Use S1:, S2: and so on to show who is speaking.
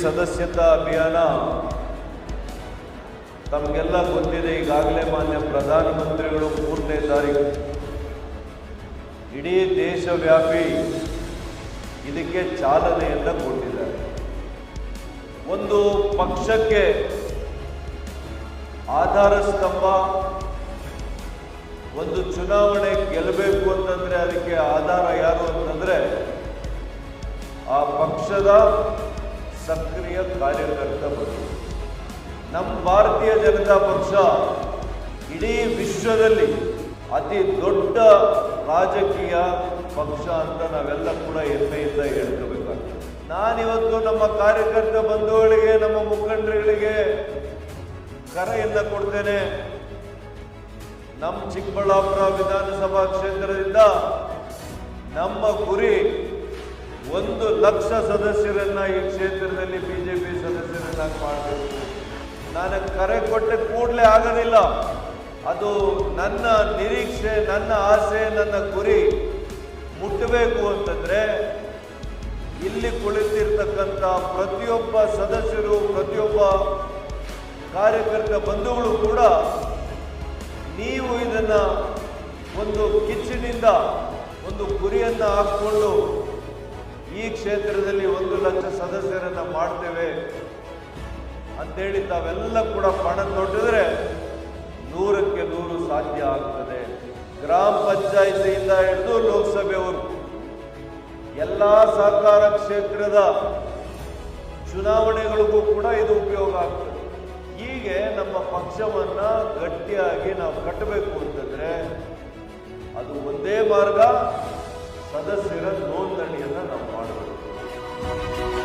S1: ಸದಸ್ಯತಾ ಅಭಿಯಾನ ತಮಗೆಲ್ಲ ಗೊತ್ತಿದೆ. ಈಗಾಗಲೇ ಮಾನ್ಯ ಪ್ರಧಾನಮಂತ್ರಿಗಳು 3ನೇ ತಾರೀಕು ಇಡೀ ದೇಶವ್ಯಾಪಿ ಇದಕ್ಕೆ ಚಾಲನೆಯನ್ನು ಕೊಟ್ಟಿದ್ದಾರೆ. ಒಂದು ಪಕ್ಷಕ್ಕೆ ಆಧಾರ ಸ್ತಂಭ, ಒಂದು ಚುನಾವಣೆ ಗೆಲ್ಲಬೇಕು ಅಂತಂದ್ರೆ ಅದಕ್ಕೆ ಆಧಾರ ಯಾರು ಅಂತಂದ್ರೆ ಆ ಪಕ್ಷದ ಸಕ್ರಿಯ ಕಾರ್ಯಕರ್ತ ಬಂಧು. ನಮ್ಮ ಭಾರತೀಯ ಜನತಾ ಪಕ್ಷ ಇಡೀ ವಿಶ್ವದಲ್ಲಿ ಅತಿ ದೊಡ್ಡ ರಾಜಕೀಯ ಪಕ್ಷ ಅಂತ ನಾವೆಲ್ಲ ಕೂಡ ಹೆಮ್ಮೆಯಿಂದ ಹೇಳ್ಕೋಬೇಕಾಗ್ತದೆ. ನಾನಿವತ್ತು ನಮ್ಮ ಕಾರ್ಯಕರ್ತ ಬಂಧುಗಳಿಗೆ, ನಮ್ಮ ಮುಖಂಡರುಗಳಿಗೆ ಕರೆಯನ್ನು ಕೊಡ್ತೇನೆ. ನಮ್ಮ ಚಿಕ್ಕಬಳ್ಳಾಪುರ ವಿಧಾನಸಭಾ ಕ್ಷೇತ್ರದಿಂದ ನಮ್ಮ ಗುರಿ 1,00,000 ಸದಸ್ಯರನ್ನ ಈ ಕ್ಷೇತ್ರದಲ್ಲಿ ಬಿಜೆಪಿ ಸದಸ್ಯರನ್ನಾಗಿ ಮಾಡಬೇಕು. ನಾನು ಕರೆ ಕೊಟ್ಟ ಕೂಡಲೇ ಆಗೋದಿಲ್ಲ. ಅದು ನನ್ನ ನಿರೀಕ್ಷೆ, ನನ್ನ ಆಸೆ, ನನ್ನ ಗುರಿ ಮುಟ್ಟಬೇಕು ಅಂತಂದ್ರೆ ಇಲ್ಲಿ ಕುಳಿತಿರ್ತಕ್ಕಂಥ ಪ್ರತಿಯೊಬ್ಬ ಸದಸ್ಯರು, ಪ್ರತಿಯೊಬ್ಬ ಕಾರ್ಯಕರ್ತ ಬಂಧುಗಳು ಕೂಡ ನೀವು ಇದನ್ನ ಒಂದು ಕಿಚ್ಚಿನಿಂದ ಒಂದು ಗುರಿಯನ್ನ ಹಾಕಿಕೊಂಡು ಈ ಕ್ಷೇತ್ರದಲ್ಲಿ 1,00,000 ಸದಸ್ಯರನ್ನ ಮಾಡ್ತೇವೆ ಅಂತೇಳಿ ತಾವೆಲ್ಲ ಕೂಡ ಪಣ ತೊಟ್ಟಿದ್ರೆ 100ಕ್ಕೆ 100 ಸಾಧ್ಯ ಆಗ್ತದೆ. ಗ್ರಾಮ ಪಂಚಾಯಿತಿಯಿಂದ ಹಿಡಿದು ಲೋಕಸಭೆವರೆಗೂ ಎಲ್ಲ ಸಹಕಾರ ಕ್ಷೇತ್ರದ ಚುನಾವಣೆಗಳಿಗೂ ಕೂಡ ಇದು ಉಪಯೋಗ ಆಗ್ತದೆ. ಹೀಗೆ ನಮ್ಮ ಪಕ್ಷವನ್ನ ಗಟ್ಟಿಯಾಗಿ ನಾವು ಕಟ್ಟಬೇಕು ಅಂತಂದ್ರೆ ಅದು ಒಂದೇ ಮಾರ್ಗ, ಸದಸ್ಯರ ನೋಂದಣಿಯನ್ನ ನಾವು ಮಾಡಬೇಕು.